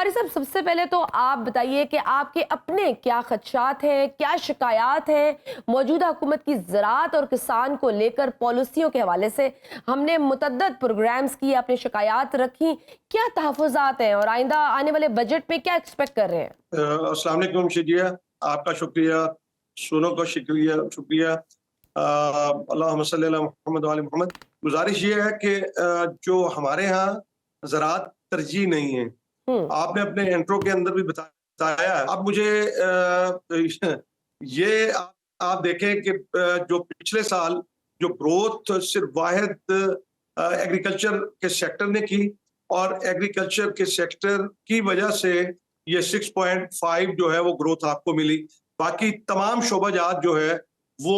बुखारी साहब, सबसे पहले तो आप बताइए कि आपके अपने क्या खदशात हैं, क्या शिकायत हैं मौजूदा हुकूमत की ज़राअत और किसान को लेकर पॉलिसियों के हवाले से। हमने मुतअद्दिद प्रोग्राम्स किए, अपनी शिकायत रखी, क्या तहफ़्फ़ुज़ात हैं और आइंदा आने वाले बजट में क्या एक्सपेक्ट कर रहे हैं? अस्सलाम वालेकुम शिजिया, आपका शुक्रिया, सुनो का शुक्रिया शुक्रिया। अल्लाहुम्मा सल्ली अला मुहम्मद व आले मुहम्मद। गुजारिश ये है कि जो हमारे यहाँ ज़राअत तरजीह नहीं है, हम्म। आपने अपने इंट्रो के अंदर भी बताया है। अब मुझे ये आप देखें कि जो पिछले साल जो ग्रोथ सिर्फ वाहिद एग्रीकल्चर के सेक्टर ने की, और एग्रीकल्चर के सेक्टर की वजह से ये 6.5 जो है वो ग्रोथ आपको मिली। बाकी तमाम शोबाजात जो है वो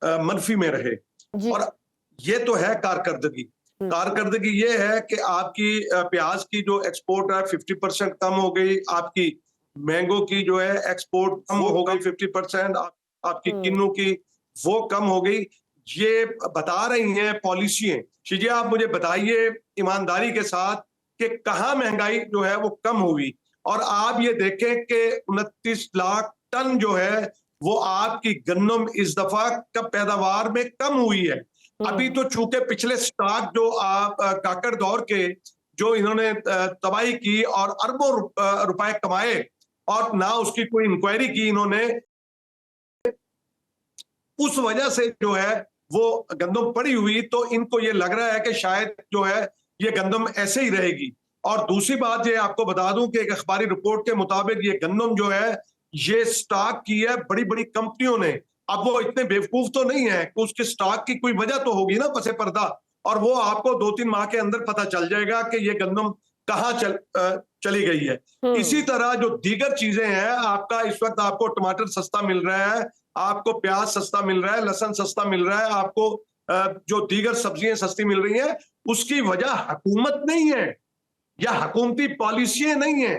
मनफी में रहे। जी। और ये तो है कारकर्दगी। हम्म। कारकर्दगी ये है कि आपकी प्याज की जो एक्सपोर्ट है 50% कम हो गई, आपकी मैंगो की जो है एक्सपोर्ट कम हो गई 50%, आपकी हम्म। किन्नू की वो कम हो गई। ये बता रही हैं पॉलिसियां। शीजिया, आप मुझे बताइए ईमानदारी के साथ कि कहाँ महंगाई जो है वो कम हुई। और आप ये देखें कि 29 लाख टन जो है वो आपकी गन्नम इस दफा का पैदावार में कम हुई है। अभी तो चूंकि पिछले स्टॉक जो आप काकड़ दौर के जो इन्होंने तबाही की और अरबों रुपए कमाए, और ना उसकी कोई इंक्वायरी की इन्होंने, उस वजह से जो है वो गंदम पड़ी हुई, तो इनको ये लग रहा है कि शायद जो है ये गंदम ऐसे ही रहेगी। और दूसरी बात ये आपको बता दूं कि एक अखबारी रिपोर्ट के मुताबिक ये गंदम जो है ये स्टॉक की है बड़ी बड़ी कंपनियों ने। अब वो इतने बेवकूफ तो नहीं है कि उसके स्टॉक की कोई वजह तो होगी ना पसे पर्दा, और वो आपको 2-3 माह के अंदर पता चल जाएगा कि ये गंदम कहाँ चली गई है। इसी तरह जो दीगर चीजें हैं, आपका इस वक्त आपको टमाटर सस्ता मिल रहा है, आपको प्याज सस्ता मिल रहा है, लहसुन सस्ता मिल रहा है, आपको जो दीगर सब्जियां सस्ती मिल रही हैं, उसकी वजह हुकूमत नहीं है या हुकूमती पॉलिसियां नहीं है।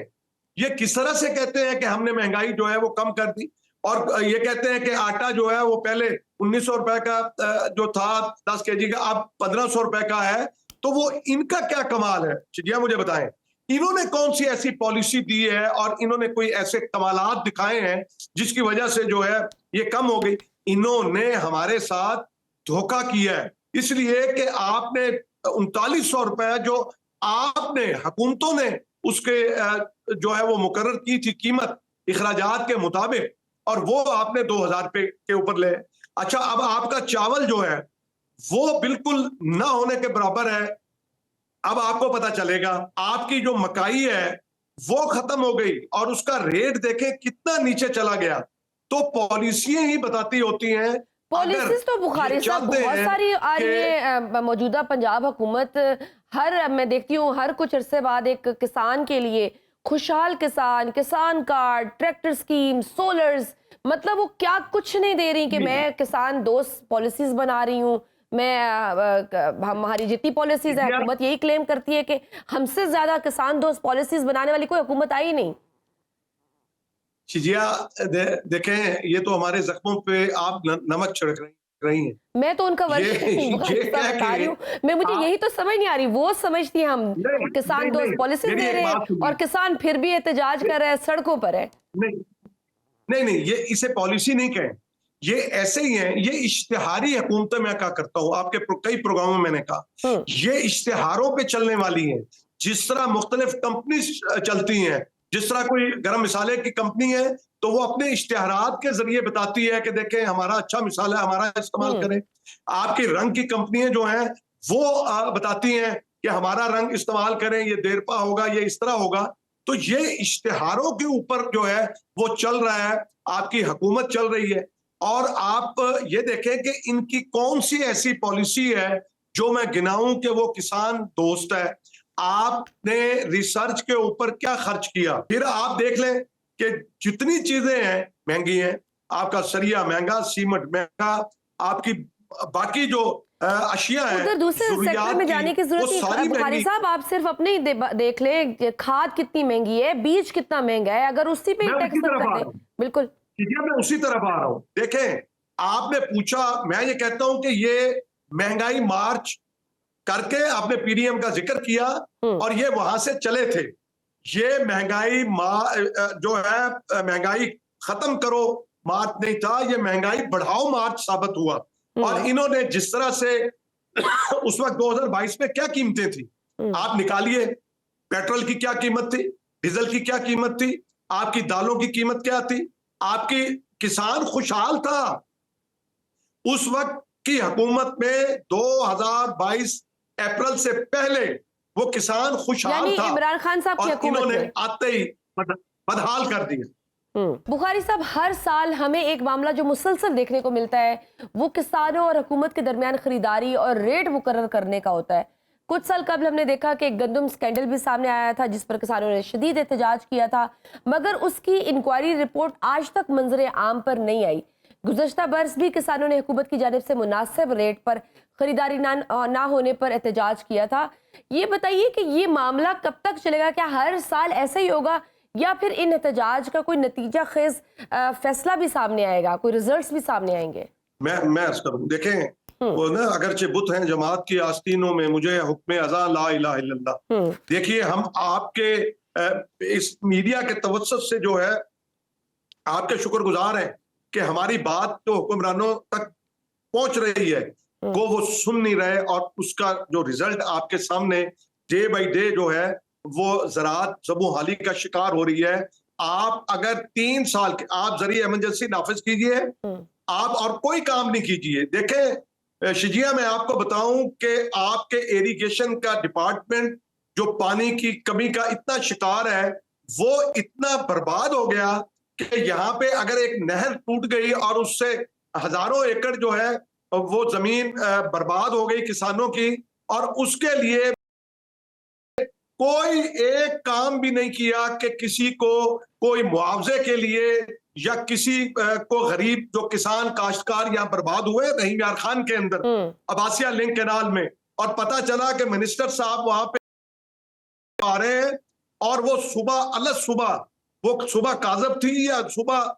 ये किस तरह से कहते हैं कि हमने महंगाई जो है वो कम कर दी, और ये कहते हैं कि आटा जो है वो पहले 1900 रुपए का जो था 10 केजी का, अब 1500 रुपए का है। तो वो इनका क्या कमाल है चिड़िया, मुझे बताएं, इन्होंने कौन सी ऐसी पॉलिसी दी है और इन्होंने कोई ऐसे कमालात दिखाए हैं जिसकी वजह से जो है ये कम हो गई। इन्होंने हमारे साथ धोखा किया है, इसलिए कि आपने 3900 रुपए जो आपने हुकूमतों ने उसके जो है वो मुकर्रर की थी कीमत इखराजात के मुताबिक, और वो आपने 2000 रुपए के ऊपर ले। अच्छा, अब आपका चावल जो है वो बिल्कुल ना होने के बराबर है। अब आपको पता चलेगा आपकी जो मकाई है वो खत्म हो गई और उसका रेट देखें कितना नीचे चला गया। तो पॉलिसियां ही बताती होती हैं। अगर पॉलिसीज तो ये बुखारी साहब चाहते बहुत हैं सारी आ रही है। मौजूदा पंजाब हुकूमत मैं देखती हूँ हर कुछ अरसे बाद एक किसान के लिए खुशहाल किसान, किसान कार्ड, ट्रैक्टर स्कीम, सोलर्स, मतलब वो क्या कुछ नहीं दे रही कि मैं किसान दोस्त पॉलिसीज बना रही हूँ। हमारी जितनी पॉलिसीज है, हुकूमत यही क्लेम करती है कि हमसे ज्यादा किसान दोस्त पॉलिसीज बनाने वाली कोई हुकूमत आई नहीं। शिजिया, देखें, ये तो हमारे जख्मों पे आप नमक छिड़क रही हैं। मैं तो उनका ये ये कह बता रही के हूँ। मुझे आप, यही तो समझ नहीं आ रही, वो समझती है हम नहीं किसान नहीं दोस्त नहीं, पॉलिसीज मेरी दे एक रहे बात हैं और सुनिए। किसान फिर भी एहतजाज कर रहा है, सड़कों पर है। नहीं नहीं नहीं, ये इसे पॉलिसी नहीं कहें, ये ऐसे ही है, ये इश्तिहारी हुकूमतें मैं क्या करता हूं, आपके कई प्रोग्रामों में मैंने कहा हम्म। ये इश्तिहारों पे चलने वाली हैं। जिस तरह मुख्तलिफ कंपनी चलती हैं, जिस तरह कोई गरम मिसाले की कंपनी है तो वो अपने इश्तिहारात के जरिए बताती है कि देखें हमारा अच्छा मिसाल है, हमारा इस्तेमाल हम्म। करें। आपकी रंग की कंपनियां जो हैं वो बताती हैं कि हमारा रंग इस्तेमाल करें, ये देरपा होगा, ये इस तरह होगा। तो ये इश्तिहारों के ऊपर जो है वो चल रहा है, आपकी हुकूमत चल रही है। और आप ये देखें कि इनकी कौन सी ऐसी पॉलिसी है जो मैं गिनाऊं कि वो किसान दोस्त है। आपने रिसर्च के ऊपर क्या खर्च किया, फिर आप देख लें कि जितनी चीजें हैं महंगी हैं, आपका सरिया महंगा, सीमेंट महंगा, आपकी बाकी जो अशिया है उधर दूसरे सेक्टर जरूरियात में की जाने की वो जरूरत नहीं। सारी बुखारी महंगी। साहब, आप सिर्फ अपने ही देख ले, खाद कितनी महंगी है, बीज कितना महंगा है, अगर उसी पे मैं टैक्स उसी कम तरफ कर आ दे। रहा हूं, बिल्कुल। मैं उसी तरफ आ रहा हूं। देखें, आपने पूछा, मैं ये कहता हूं कि ये महंगाई मार्च करके आपने पीडीएम का जिक्र किया हम्म। और ये वहां से चले थे। ये महंगाई जो है महंगाई खत्म करो मार्च नहीं था, ये महंगाई बढ़ाओ मार्च साबित हुआ। और इन्होंने जिस तरह से उस वक्त 2022 में क्या कीमतें थी आप निकालिए, पेट्रोल की क्या कीमत थी, डीजल की क्या कीमत थी, आपकी दालों की कीमत क्या थी, आपकी किसान खुशहाल था। उस वक्त की हुकूमत में 2022 अप्रैल से पहले वो किसान खुशहाल यानी था इमरान खान साहब की और हुकूमत इन्होंने में। आते ही बदहाल कर दिया। बुखारी साहब, हर साल हमें एक मामला जो मुसलसल देखने को मिलता है वो किसानों और हुकूमत के दरमियान खरीदारी और रेट मुकर्रर करने का होता है। कुछ साल कबल हमने देखा कि एक गंदम स्कैंडल भी सामने आया था जिस पर किसानों ने शदीद एहतजाज किया था, मगर उसकी इंक्वायरी रिपोर्ट आज तक मंजर आम पर नहीं आई। गुज़श्ता बरस भी किसानों ने हुकूमत की जानिब से मुनासिब रेट पर खरीदारी ना होने पर एहतजाज किया था। ये बताइए कि ये मामला कब तक चलेगा? क्या हर साल ऐसे ही होगा या फिर इन एहतजाज का कोई नतीजा खेज फैसला भी सामने आएगा, कोई रिजल्ट्स भी सामने आएंगे? मैं अर्ज करूं, देखें वो ना अगरचे बुत हैं जमात की आस्तीनों में, मुझे हुक्म अज़ा ला इलाहा इल्लल्लाह। देखिए हम आपके इस मीडिया के तवज्जुह से जो है आपके शुक्रगुजार हैं कि हमारी बात तो हुक्मरानों तक पहुंच रही है, वो सुन नहीं रहे और उसका जो रिजल्ट आपके सामने डे बाई डे जो है वो ज़राअत ज़बूहाली का शिकार हो रही है। आप अगर 3 साल के आप जरिए इमरजेंसी नाफिज कीजिए, आप और कोई काम नहीं कीजिए। देखें शिजिया, मैं आपको बताऊं कि आपके इरिगेशन का डिपार्टमेंट जो पानी की कमी का इतना शिकार है वो इतना बर्बाद हो गया कि यहाँ पे अगर एक नहर टूट गई और उससे हजारों एकड़ जो है वो जमीन बर्बाद हो गई किसानों की, और उसके लिए कोई एक काम भी नहीं किया कि किसी को कोई मुआवजे के लिए या किसी को गरीब जो किसान काश्तकार यहाँ बर्बाद हुए रहीम यार खान के अंदर अब्बासिया लिंक कैनाल में, और पता चला कि मिनिस्टर साहब वहां पे आ रहे हैं और वो सुबह काजब थी या सुबह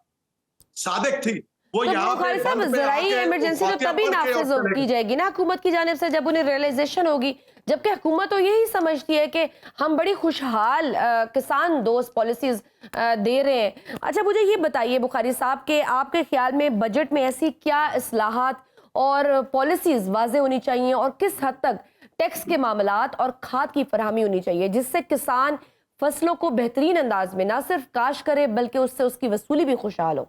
सादिक थी, वो तो यहाँ पे साहब ज़राई इमरजेंसी तो तभी नाफिज की जाएगी ना हुकूमत की जानिब से जब उन्हें रियलाइजेशन होगी, जबकि हुकूमत तो यही समझती है कि हम बड़ी खुशहाल किसान दोस्त पॉलिसीज दे रहे हैं। अच्छा मुझे ये बताइए बुखारी साहब कि आपके ख्याल में बजट में ऐसी क्या इस्लाहात और पॉलिसीज वाज़े होनी चाहिए और किस हद तक टैक्स के मामलात और खाद की फरहमी होनी चाहिए जिससे किसान फसलों को बेहतरीन अंदाज में ना सिर्फ काश करे बल्कि उससे उसकी वसूली भी खुशहाल हो?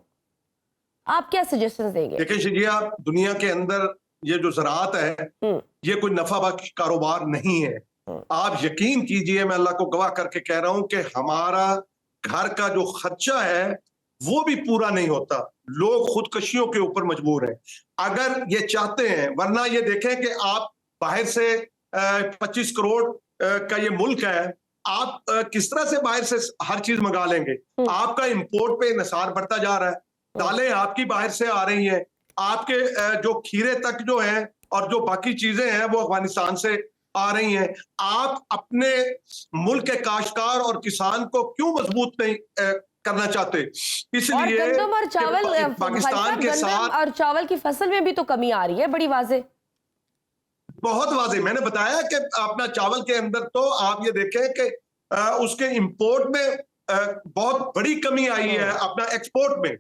आप क्या सजेशन देंगे? देखिए शिजिया, दुनिया के अंदर ये जो ज़राअत है ये कोई नफा बख्श कारोबार नहीं है। आप यकीन कीजिए, मैं अल्लाह को गवाह करके कह रहा हूं कि हमारा घर का जो खर्चा है वो भी पूरा नहीं होता। लोग खुदकशियों के ऊपर मजबूर हैं अगर ये चाहते हैं, वरना ये देखें कि आप बाहर से 25 करोड़ का ये मुल्क है, आप किस तरह से बाहर से हर चीज मंगा लेंगे? आपका इंपोर्ट पे निसार बढ़ता जा रहा है, दालें आपकी बाहर से आ रही हैं, आपके जो खीरे तक जो है और जो बाकी चीजें हैं वो अफगानिस्तान से आ रही हैं। आप अपने मुल्क के काश्तकार और किसान को क्यों मजबूत नहीं करना चाहते? इसलिए गंदम और चावल पाकिस्तान के साथ और चावल की फसल में भी तो कमी आ रही है बड़ी वाजे। बहुत वाजे मैंने बताया कि अपना चावल के अंदर तो आप ये देखें कि उसके इंपोर्ट में बहुत बड़ी कमी आई है, अपना एक्सपोर्ट में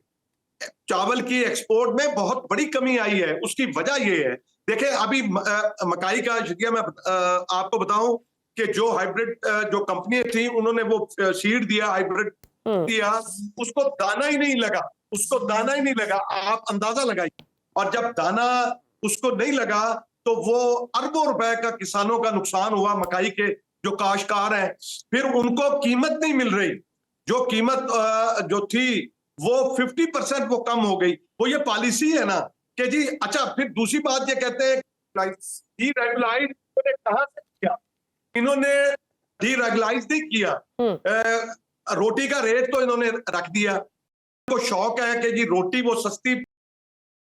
चावल की एक्सपोर्ट में बहुत बड़ी कमी आई है। उसकी वजह ये है, देखें अभी मकाई का शिजिया मैं आपको बताऊं कि जो हाइब्रिड जो कंपनी थी उन्होंने वो सीड दिया, हाइब्रिड दिया, उसको दाना ही नहीं लगा, आप अंदाजा लगाइए। और जब दाना उसको नहीं लगा तो वो अरबों रुपए का किसानों का नुकसान हुआ, मकाई के जो काश्तकार हैं, फिर उनको कीमत नहीं मिल रही, जो कीमत जो थी वो 50% वो कम हो गई। वो ये पॉलिसी है ना कि जी अच्छा, फिर दूसरी बात ये कहते हैं डीरेगुलाइज कहां से किया? इन्होंने डीरेगुलाइज नहीं किया, रोटी का रेट तो इन्होंने रख दिया। को शौक है कि जी रोटी वो सस्ती,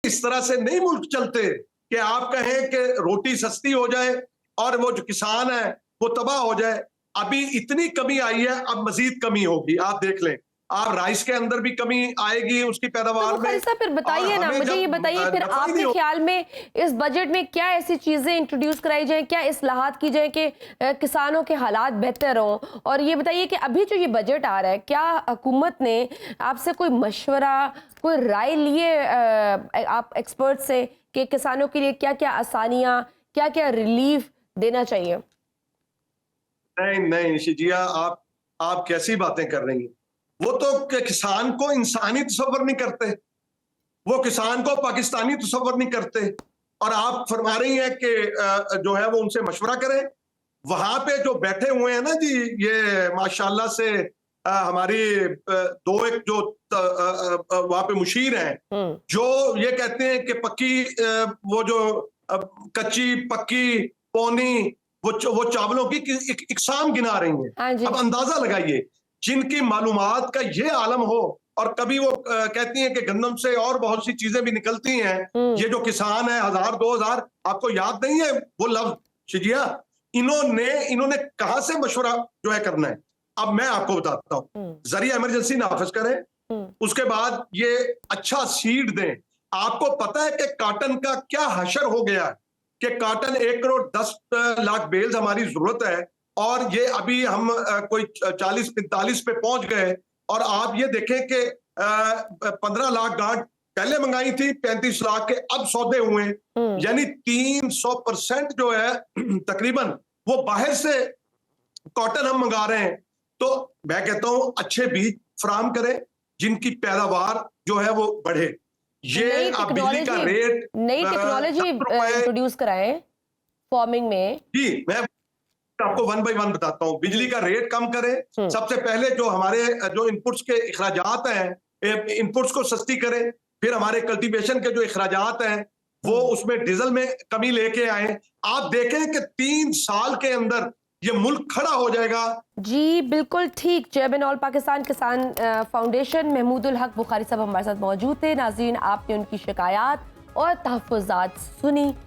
इस तरह से नहीं मुल्क चलते कि आप कहें कि रोटी सस्ती हो जाए और वो जो किसान है वो तबाह हो जाए। अभी इतनी कमी आई है, अब मजीद कमी होगी, आप देख लें। आप राइस के अंदर भी कमी आएगी उसकी तो पैदावार में। बुखारी साहब फिर बताइए और ना, हमें मुझे जब ये बताइए फिर नफा ही नहीं आपके हो- ख्याल में इस बजट में क्या ऐसी चीजें इंट्रोड्यूस कराई जाए, क्या इस्लाहात की जाए कि किसानों के हालात बेहतर हों। और ये बताइए कि अभी जो ये बजट आ रहा है, क्या हुकूमत ने आपसे कोई मशवरा, कोई राय लिए आप एक्सपर्ट से कि किसानों के लिए क्या क्या आसानियाँ, क्या क्या रिलीफ देना चाहिए? नहीं नहीं शिजिया, आप कैसी बातें कर रही हैं। वो तो किसान को इंसानी तसव्वुर नहीं करते, वो किसान को पाकिस्तानी तसव्वुर नहीं करते। और आप फरमा रही हैं कि जो है वो उनसे मशवरा करें। वहां पे जो बैठे हुए हैं ना जी, ये माशाल्लाह से हमारी दो एक जो वहां पे मुशीर हैं, जो ये कहते हैं कि पक्की वो जो कच्ची पक्की पौनी वो चावलों की इकसाम गिना रही हैं। हाँ जी। अब अंदाजा लगाइए, जिनकी मालूमात का ये आलम हो, और कभी वो कहती हैं कि गंदम से और बहुत सी चीजें भी निकलती हैं। ये जो किसान है 1000-2000, आपको याद नहीं है वो लफ्ज शिजिया? इन्होंने कहां से मशवरा जो है करना है। अब मैं आपको बताता हूं, जरिया इमरजेंसी नाफिज करें, उसके बाद ये अच्छा सीड दें। आपको पता है कि काटन का क्या हशर हो गया है, कि काटन 1 करोड़ 10 लाख बेल्स हमारी जरूरत है, और ये अभी हम कोई 40-45 पे पहुंच गए। और आप ये देखें कि 15 लाख गांठ पहले मंगाई थी, 35 लाख के अब सौदे हुए, यानी 300% जो है तकरीबन वो बाहर से कॉटन हम मंगा रहे हैं। तो मैं कहता हूं अच्छे बीज फराम करें, जिनकी पैदावार जो है वो बढ़े। ये बिजली का रेट नई टेक्नोलॉजी इंट्रोड्यूस कराएं फार्मिंग में। जी, मैं आपको 1 बाय 1 बताता हूं। बिजली का रेट कम करें, सबसे पहले जो हमारे जो इनपुट्स के इखराजात हैं, इनपुट्स को सस्ती करें। फिर हमारे कल्टीवेशन के जो इखराजात हैं वो उसमें डीजल में कमी लेके आए। आप देखें कि 3 साल के अंदर ये मुल्क खड़ा हो जाएगा। जी बिल्कुल ठीक। चेयरमैन ऑल पाकिस्तान किसान फाउंडेशन महमूदुल हक बुखारी साहब हमारे साथ मौजूद थे। नाज़रीन, आपने उनकी शिकायत और तहफ़्फ़ुज़ात सुनी।